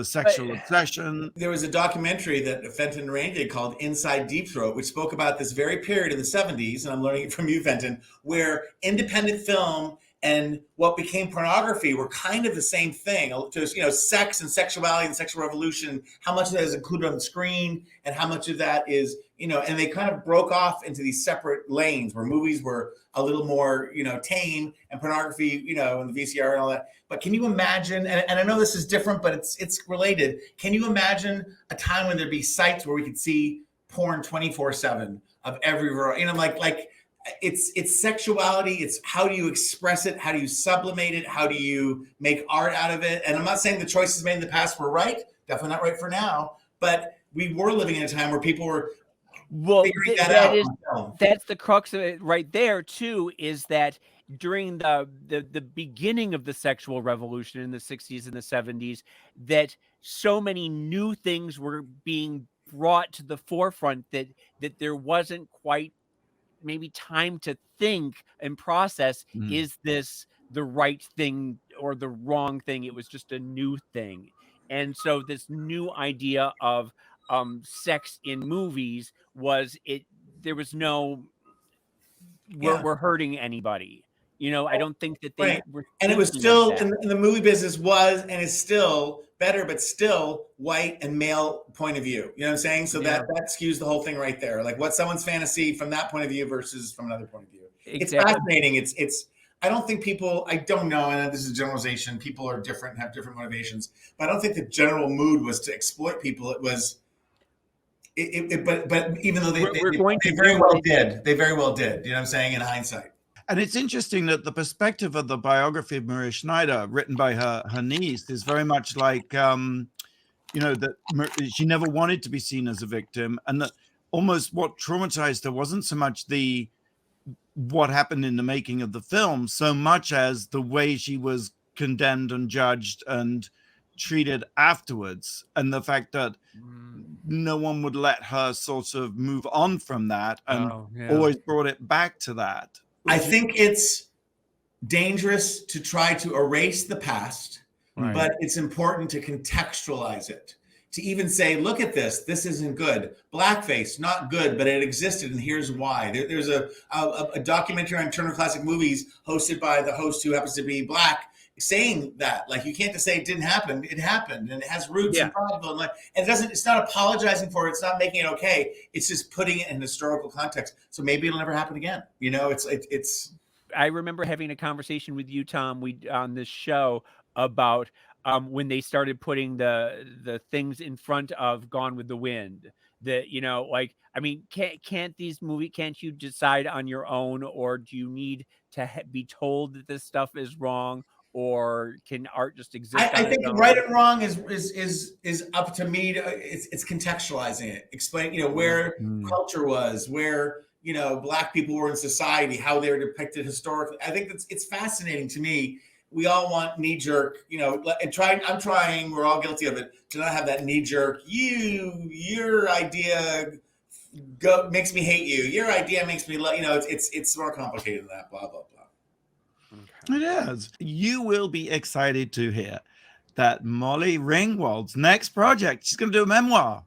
sexual obsession. There was a documentary that Fenton Rain did called Inside Deep Throat, which spoke about this very period in the 70s, and I'm learning it from you, Fenton, where independent film and what became pornography were kind of the same thing. Just, you know, sex and sexuality and sexual revolution, how much of that is included on the screen and how much of that is, you know, and they kind of broke off into these separate lanes where movies were a little more, you know, tame and pornography, you know, and the VCR and all that. But can you imagine, and I know this is different, but it's related. Can you imagine a time when there'd be sites where we could see porn 24/7? of every variety. Like it's sexuality. It's how do you express it? How do you sublimate it? How do you make art out of it? And I'm not saying the choices made in the past were right. Definitely not right for now. But we were living in a time where people were figuring that out. That's the crux of it right there too, is that during the beginning of the sexual revolution in the 60s and the 70s, that so many new things were being brought to the forefront that there wasn't quite maybe time to think and process, is this the right thing or the wrong thing? It was just a new thing. And so this new idea of sex in movies there was no we're hurting anybody. I don't think that they were, and it was still in the movie business was and is still better, but still white and male point of view. You know what I'm saying? So that skews the whole thing right there. Like what's someone's fantasy from that point of view versus from another point of view. Exactly. It's fascinating. It's I don't think people, I don't know, and this is a generalization, people are different, have different motivations, but I don't think the general mood was to exploit people. It was but even though they very well did. They very well did. You know what I'm saying? In hindsight. And it's interesting that the perspective of the biography of Maria Schneider, written by her niece, is very much like, that she never wanted to be seen as a victim, and that almost what traumatized her wasn't so much what happened in the making of the film, so much as the way she was condemned and judged and treated afterwards, and the fact that no one would let her sort of move on from that, and always brought it back to that. I think it's dangerous to try to erase the past, but it's important to contextualize it. To even say, look at this isn't good. Blackface, not good, but it existed, and here's why. There's a documentary on Turner Classic Movies hosted by the host who happens to be Black, saying that, like, you can't just say it didn't happen. It happened, and it has roots and problems. And it's not apologizing for it. It's not making it okay. It's just putting it in historical context. So maybe it'll never happen again. It's. I remember having a conversation with you, Tom, on this show about when they started putting the things in front of Gone with the Wind. That can't you decide on your own, or do you need to be told that this stuff is wrong? Or can art just exist? I think right and wrong is up to me. It's contextualizing it, explain where culture was, where Black people were in society, how they were depicted historically. I think it's fascinating to me. We all want knee jerk, and I'm trying. We're all guilty of it, to not have that knee jerk. Your idea makes me hate you. Your idea makes me love. It's more complicated than that. Blah blah blah. It is. You will be excited to hear that Molly Ringwald's next project, she's going to do a memoir,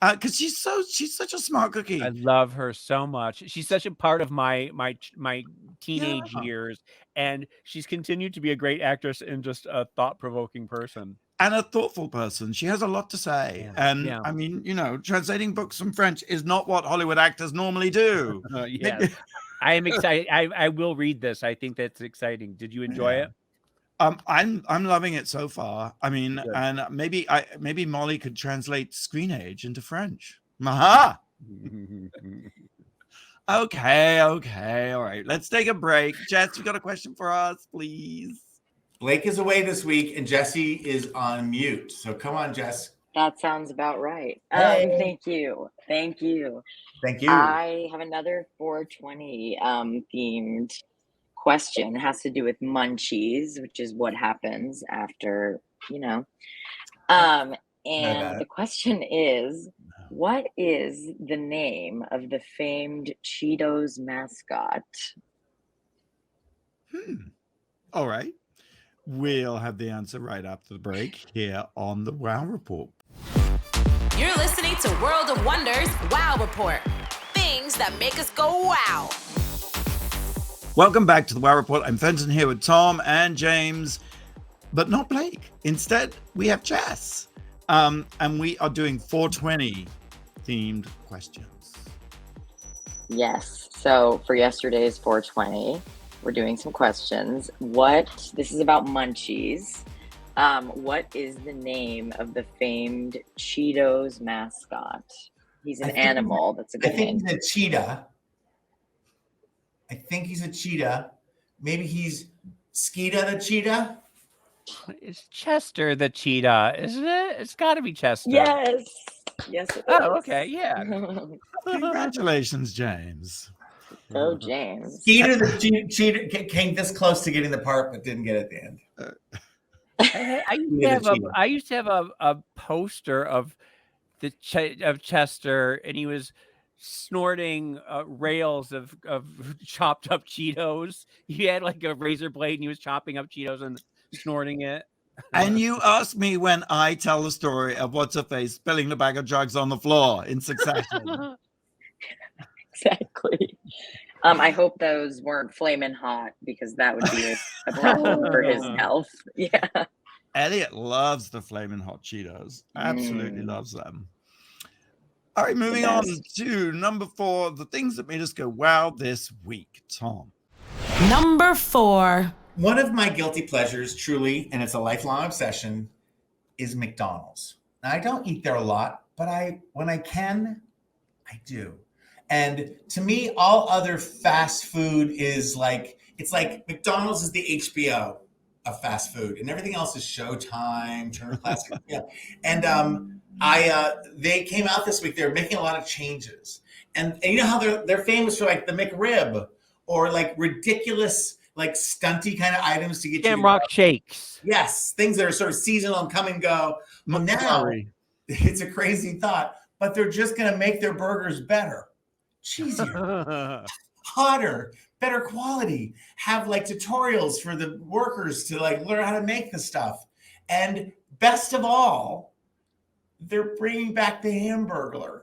because she's such a smart cookie. I love her so much. She's such a part of my teenage years, and she's continued to be a great actress and just a thought-provoking person. And a thoughtful person. She has a lot to say. And I mean, translating books from French is not what Hollywood actors normally do. I am excited. I will read this. I think that's exciting. Did you enjoy it? I'm loving it so far. I mean, good. And maybe Molly could translate Screen Age into French. Aha! Okay, all right. Let's take a break. Jess, you got a question for us, please? Blake is away this week, and Jesse is on mute. So come on, Jess. That sounds about right. Hey. Thank you. I have another 420 themed question. It has to do with munchies, which is what happens after, And the question is, what is the name of the famed Cheetos mascot? All right. We'll have the answer right after the break here on the Wow Report. You're listening to World of Wonders Wow Report. Things that make us go wow. Welcome back to the Wow Report. I'm Fenton here with Tom and James, but not Blake. Instead, we have Jess. And we are doing 420 themed questions. Yes. So for yesterday's 420, we're doing some questions. This is about munchies. What is the name of the famed Cheetos mascot? He's an animal. That's a good name. I think he's a cheetah. Maybe he's Skeeta the cheetah. It's Chester the cheetah, isn't it? It's got to be Chester. Yes. Yes, it is. Oh, okay. Yeah. Congratulations, James. Go, James. Skeeter the cheetah came this close to getting the part, but didn't get it at the end. I used to have a poster of Chester, and he was snorting rails of chopped up Cheetos. He had like a razor blade, and he was chopping up Cheetos and snorting it. And you asked me when I tell the story of what's her face spilling the bag of drugs on the floor in succession. Exactly. I hope those weren't flaming hot, because that would be a problem for his health. Yeah. Elliot loves the flaming hot Cheetos. Absolutely loves them. All right, moving on to number 4, the things that made us go wow this week. Tom. Number 4. One of my guilty pleasures, truly, and it's a lifelong obsession, is McDonald's. Now, I don't eat there a lot, but when I can, I do. And to me, all other fast food is like, it's like McDonald's is the HBO of fast food, and everything else is Showtime, Turner Classic. Yeah. And they came out this week. They're making a lot of changes, and you know how they're famous for like the McRib or like ridiculous, like stunty kind of items to get Shamrock shakes. Yes, things that are sort of seasonal and come and go. Well, now it's a crazy thought, but they're just going to make their burgers better, cheesier, hotter, better quality, have like tutorials for the workers to like learn how to make the stuff. And best of all, they're bringing back the Hamburglar.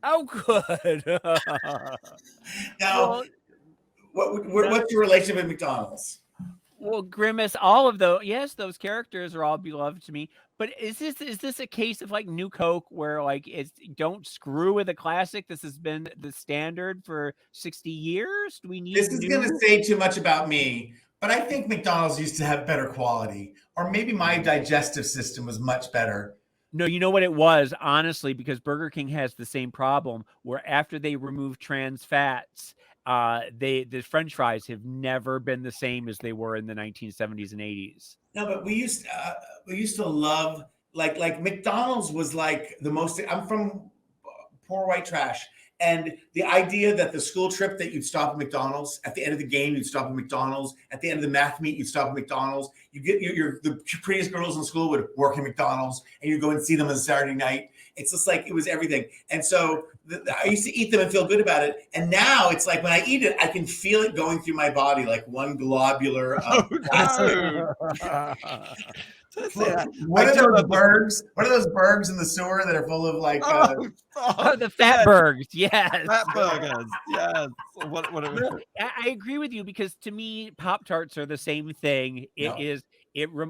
Oh, good. Now, what's your relationship with McDonald's? Well, Grimace, all of those characters are all beloved to me. But is this a case of like New Coke where like it's don't screw with a classic? This has been the standard for 60 years. Do we need this is going to say too much about me, but I think McDonald's used to have better quality, or maybe my digestive system was much better. No, you know what it was, honestly, because Burger King has the same problem where after they remove trans fats, the French fries have never been the same as they were in the 1970s and 80s. No, but we used to love like McDonald's was like the most. I'm from poor white trash, and the idea that the school trip that you'd stop at McDonald's at the end of the game, you'd stop at McDonald's at the end of the math meet, you'd stop at McDonald's. You get the prettiest girls in school would work at McDonald's, and you go and see them on Saturday night. It's just like it was everything, and so I used to eat them and feel good about it. And now it's like when I eat it, I can feel it going through my body like one globular of What are those bergs? What are those bergs in the sewer that are full of like? The fat burgers, yes. Fat burgers, yes. What I agree with you, because to me, Pop-Tarts are the same thing.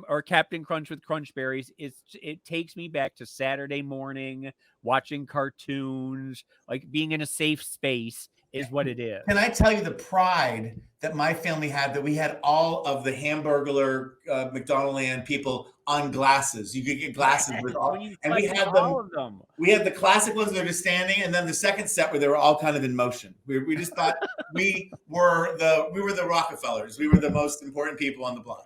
Or Captain Crunch with Crunch Berries. It takes me back to Saturday morning, watching cartoons, like being in a safe space is what it is. Can I tell you the pride that my family had, that we had all of the Hamburglar McDonaldland people on glasses. You could get glasses with all, and we had all of them. We had the classic ones that are just standing, and then the second set where they were all kind of in motion. We just thought we were the Rockefellers. We were the most important people on the block.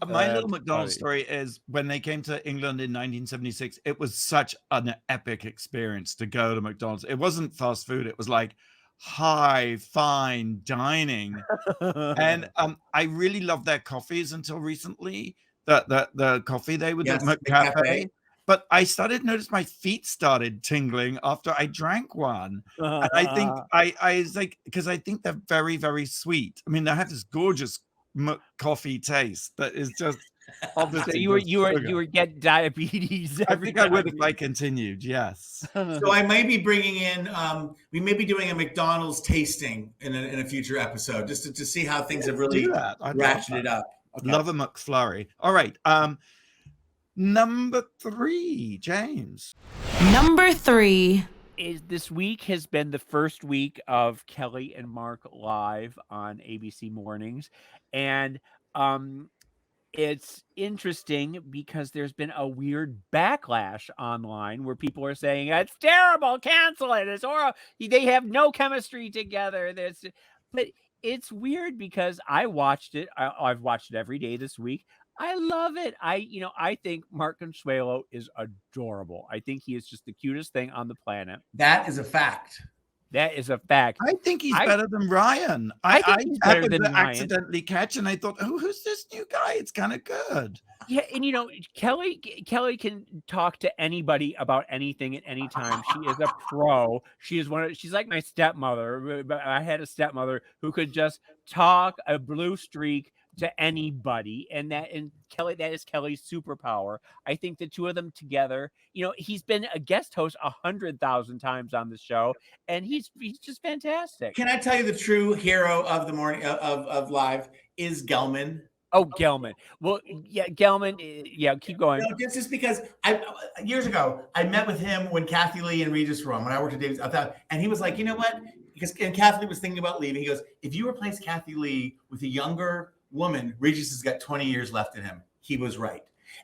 My little McDonald's story is when they came to England in 1976, it was such an epic experience to go to McDonald's. It wasn't fast food. It was like high, fine dining. And I really loved their coffees until recently, the coffee they would do at McCafe. But I started to notice my feet started tingling after I drank one. And I think I was like, because I think they're very, very sweet. I mean, they have this gorgeous coffee taste that is just obviously you were get diabetes. I think I would if I continued. Yes. So I may be bringing in. We may be doing a McDonald's tasting in a future episode, just to see how things have really ratcheted up. Okay. Love a McFlurry. All right. Number 3, James. Number 3. This week has been the first week of Kelly and Mark live on ABC Mornings, and it's interesting because there's been a weird backlash online where people are saying it's terrible, cancel it, it's horrible, they have no chemistry together. But it's weird because I watched it. I've watched it every day this week. I love it. I think Mark Consuelo is adorable. I think he is just the cutest thing on the planet. That is a fact. That is a fact. I think he's better than Ryan. I think he's better than Ryan. Accidentally catch, and I thought, oh, who's this new guy? It's kind of good. Yeah, and Kelly can talk to anybody about anything at any time. She is a pro. She's like my stepmother. I had a stepmother who could just talk a blue streak to anybody, and that is Kelly's superpower. I think the two of them together, he's been a guest host 100,000 times on the show, and he's just fantastic. Can I tell you the true hero of the morning of live is Gelman? Oh, Gelman. Well, yeah, Gelman. Yeah, keep going. No, just because years ago I met with him when Kathy Lee and Regis were on, when I worked at David's, and he was like, you know what? And Kathy Lee was thinking about leaving. He goes, if you replace Kathy Lee with a younger woman, Regis has got 20 years left in him. He was right.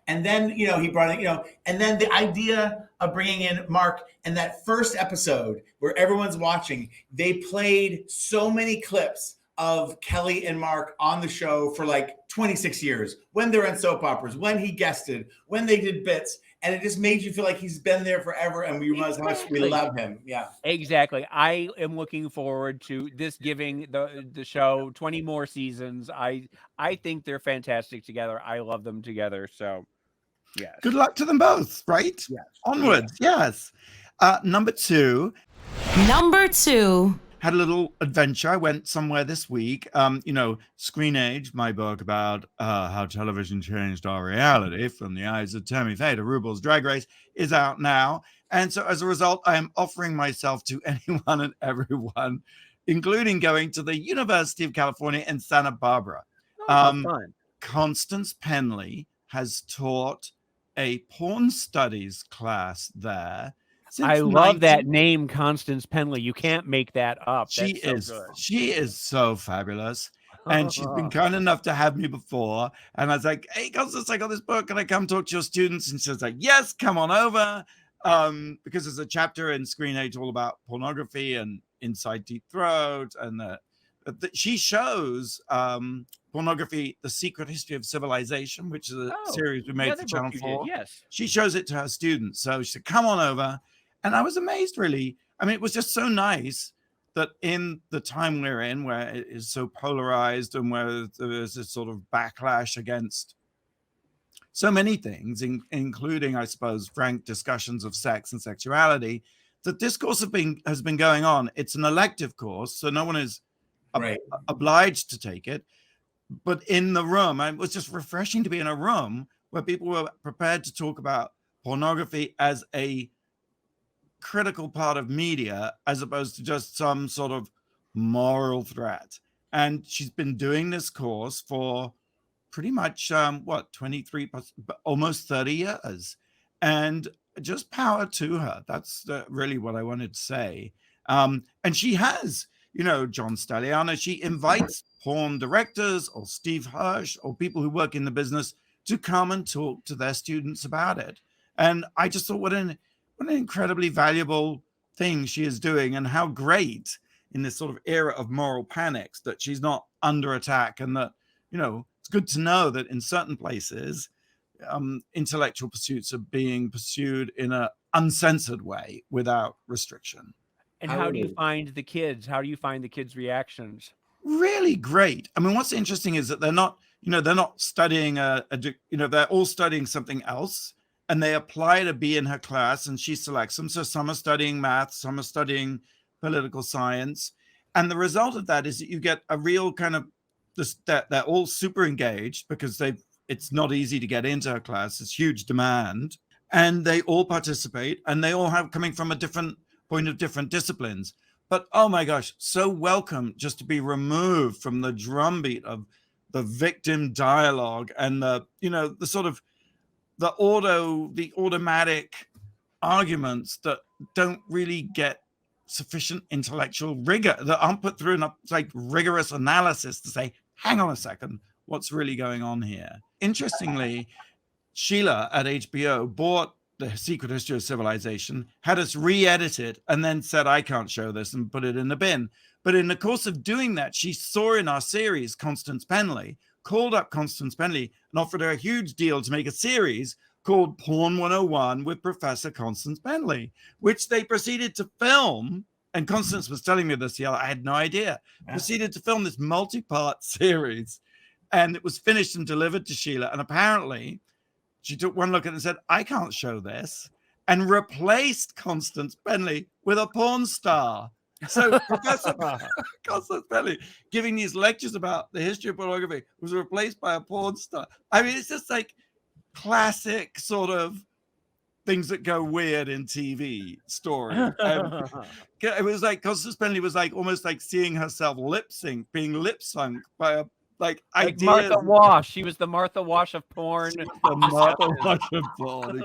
And then, he brought in, and then the idea of bringing in Mark, and that first episode where everyone's watching, they played so many clips of Kelly and Mark on the show for like 26 years, when they're in soap operas, when he guested, when they did bits. And it just made you feel like he's been there forever, and we realize how much we love him. Yeah, exactly. I am looking forward to this giving the show 20 more seasons. I think they're fantastic together. I love them together. So, yes. Good luck to them both, right? Yes. Onwards, yes. Number two. Had a little adventure. I went somewhere this week. Screen Age, my book about how television changed our reality from the Eyes of Tammy Faye to RuPaul's Drag Race, is out now. And so as a result, I am offering myself to anyone and everyone, including going to the University of California in Santa Barbara. Fun. Constance Penley has taught a porn studies class there. I love that name, Constance Penley. You can't make that up. She is so fabulous. And she's been kind enough to have me before. And I was like, hey, Constance, I got this book. Can I come talk to your students? And she's like, yes, come on over. Because there's a chapter in Screen Age all about pornography and Inside Deep Throat. And she shows pornography, The Secret History of Civilization, which is a series we made for Channel 4. Yes. She shows it to her students. So she said, come on over. And I was amazed, really. I mean, it was just so nice that in the time we're in, where it is so polarized and where there's this sort of backlash against so many things, including, I suppose, frank discussions of sex and sexuality, that this course has been going on. It's an elective course, so no one is obliged to take it. But in the room, it was just refreshing to be in a room where people were prepared to talk about pornography as a critical part of media, as opposed to just some sort of moral threat. And she's been doing this course for pretty much 23 plus, almost 30 years, and just power to her. That's really what I wanted to say. And she has, John Staliana, she invites porn directors or Steve Hirsch or people who work in the business to come and talk to their students about it. And I just thought, what an incredibly valuable thing she is doing, and how great in this sort of era of moral panics that she's not under attack, and that, it's good to know that in certain places, intellectual pursuits are being pursued in an uncensored way without restriction. And how do you find the kids? How do you find the kids' reactions? Really great. I mean, what's interesting is that they're not studying they're all studying something else. And they apply to be in her class, and she selects them. So some are studying math, some are studying political science. And the result of that is that you get a real kind of that they're all super engaged, because it's not easy to get into her class. It's huge demand. And they all participate, and they all have coming from a different point of different disciplines. But oh my gosh, so welcome just to be removed from the drumbeat of the victim dialogue and the sort of the automatic arguments that don't really get sufficient intellectual rigor, that aren't put through enough rigorous analysis to say, hang on a second, what's really going on here? interestingly, Sheila at HBO bought The Secret History of Civilization, had us re-edit it, and then said, I can't show this, and put it in the bin. But in the course of doing that, she saw in our series Constance Penley, called up Constance Penley and offered her a huge deal to make a series called Porn 101 with Professor Constance Penley, which they proceeded to film. And Constance was telling me this, I had no idea. Proceeded to film this multi-part series, and it was finished and delivered to Sheila. And apparently, she took one look at it and said, I can't show this, and replaced Constance Penley with a porn star. So Professor Constance Penley giving these lectures about the history of pornography was replaced by a porn star. I mean, it's just like classic sort of things that go weird in TV story. It was like Constance Penley was like almost like seeing herself being lip sunk by a like Martha Wash. She was the Martha Wash of porn. The Martha Wash of porn.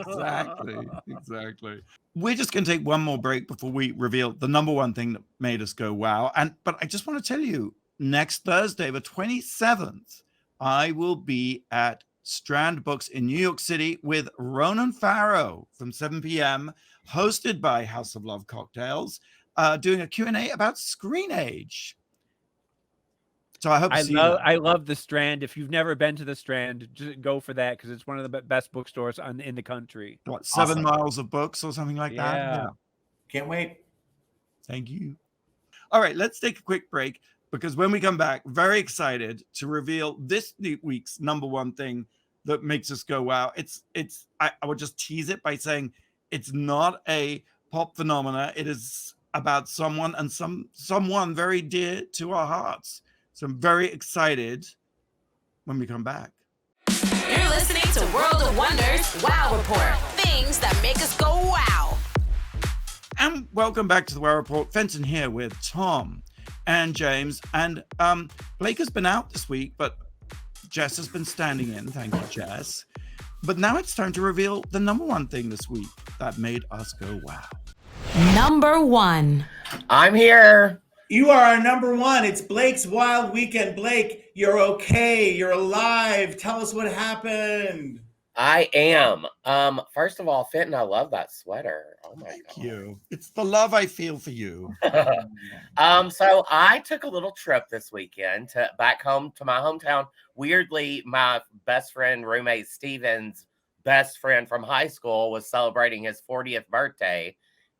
Exactly. We're just going to take one more break before we reveal the number one thing that made us go wow. But I just want to tell you, next Thursday, the 27th, I will be at Strand Books in New York City with Ronan Farrow from 7 p.m., hosted by House of Love Cocktails, doing a Q&A about Screen Age. So I hope I love the Strand. If you've never been to the Strand, just go for that because it's one of the best bookstores in the country. What, 7 miles of books or something like that? Yeah. Can't wait. Thank you. All right, let's take a quick break because when we come back, very excited to reveal this week's number one thing that makes us go wow. I would just tease it by saying it's not a pop phenomena. It is about someone and someone very dear to our hearts. So I'm very excited when we come back. You're listening to World of Wonders Wow Report. Things that make us go wow. And welcome back to the Wow Report. Fenton here with Tom and James. And Blake has been out this week, but Jess has been standing in. Thank you, Jess. But now it's time to reveal the number one thing this week that made us go wow. Number one. I'm here. You are our number one. It's Blake's Wild Weekend. Blake, you're okay. You're alive. Tell us what happened. I am. First of all, Fenton, I love that sweater. Oh my God. Thank you. It's the love I feel for you. So I took a little trip this weekend back home to my hometown. Weirdly, my best friend, roommate Steven's best friend from high school was celebrating his 40th birthday.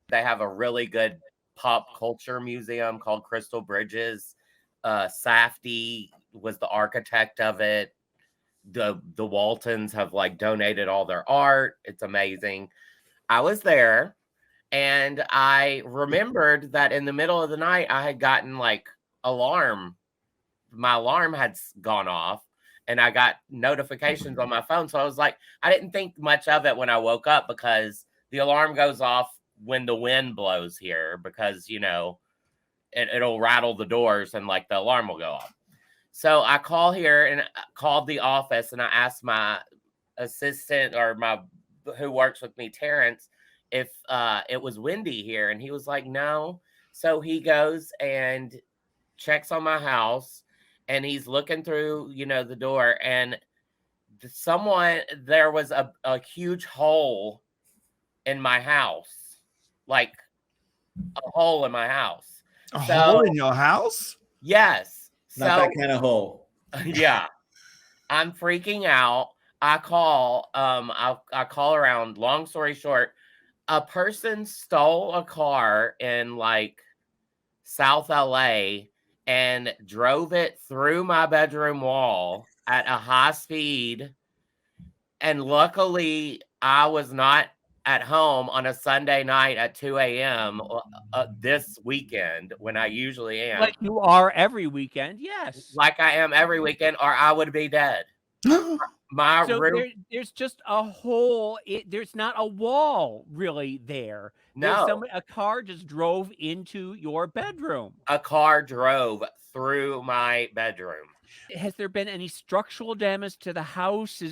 They have a really good pop culture museum called Crystal Bridges. Safdie was the architect of it. The Waltons have like donated all their art. It's amazing. I was there and I remembered that in the middle of the night I had gotten like alarm. My alarm had gone off and I got notifications on my phone. So I was like, I didn't think much of it when I woke up because the alarm goes off when the wind blows here because, you know, it'll rattle the doors and like the alarm will go off. So I call here and called the office and I asked my assistant or who works with me, Terrence, if it was windy here. And he was like, no. So he goes and checks on my house and he's looking through, you know, the door and there was a huge hole in my house. Like a hole in my house. A hole in your house? Yes. Not that kind of hole. Yeah. I'm freaking out. I call around. Long story short, a person stole a car in like South LA and drove it through my bedroom wall at a high speed. And luckily I was not at home on a Sunday night at 2 a.m. This weekend when I usually am. Like you are every weekend, yes. Like I am every weekend, or I would be dead. My so room. There's just a hole. There's not a wall really there. No. A car just drove into your bedroom. A car drove through my bedroom. Has there been any structural damage to the house?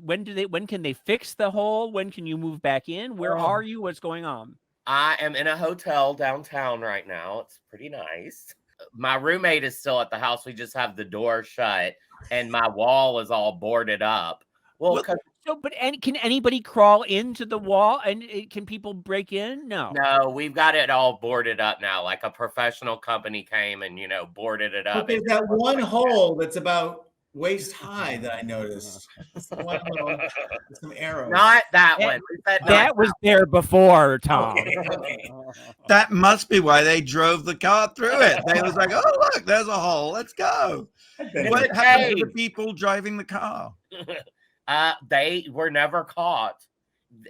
When can they fix the hole? When can you move back in? Where are you? What's going on? I am in a hotel downtown right now. It's pretty nice. My roommate is still at the house. We just have the door shut and my wall is all boarded up. Well, Well, But can anybody crawl into the wall? And can people break in? No. no, we've got it all boarded up now. Like a professional company came and boarded it But up. there's that one hole that's about waist high that I noticed. It's the one little, with some arrows. Not that one. We said not That was there before, Tom. Okay. that must be why they drove the car through it. They was like, "Oh, look, there's a hole. Let's go." What happened to the people driving the car? They were never caught.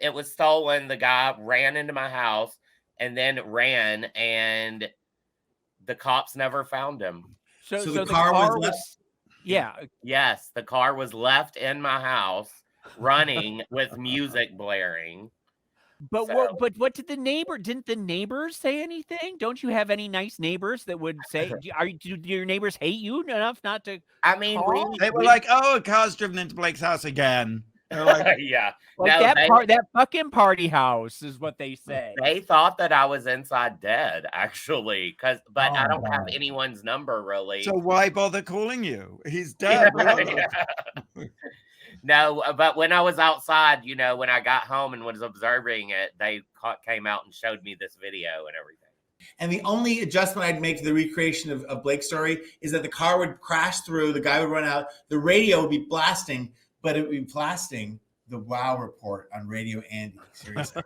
It was stolen. The guy ran into my house and then ran, and the cops never found him. So the car was left. Yeah. Yes, the car was left in my house running with music blaring. But So- what did the neighbor? Didn't the neighbors say anything? Don't you have any nice neighbors that would say? Do your neighbors hate you enough not to? I mean, They were like, "Oh, a car's driven into Blake's house again." They're like, yeah. Like No, that fucking party house is what they say. They thought that I was inside dead, actually, but I don't have anyone's number really. "So why bother calling you? He's dead." Yeah. No, but when I was outside, when I got home and was observing it, they came out and showed me this video and everything. And the only adjustment I'd make to the recreation of Blake's story is that the car would crash through, the guy would run out, the radio would be blasting, but it would be blasting the Wow Report on Radio Andy. Seriously.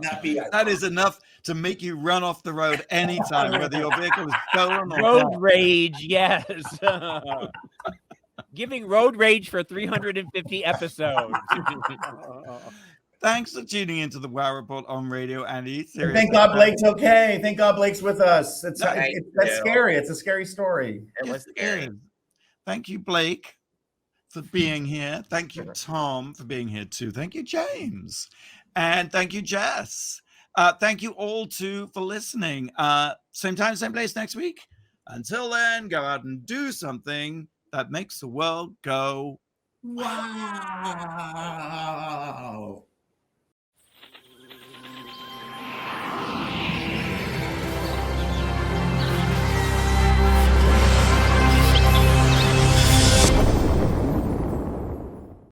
That is enough to make you run off the road anytime, whether your vehicle is stolen or Road not. rage, yes. Giving road rage for 350 episodes. Thanks for tuning into the Wow Report on Radio Andy. And thank God Blake's okay. Thank God Blake's with us. That's you. scary. It's a scary story. It was Yes, it scary. is. Thank you, Blake, for being here. Thank you, Tom, for being here too. Thank you, James. And thank you, Jess. Thank you all too for listening. Same time, same place next week. Until then, go out and do something that makes the world go Wow.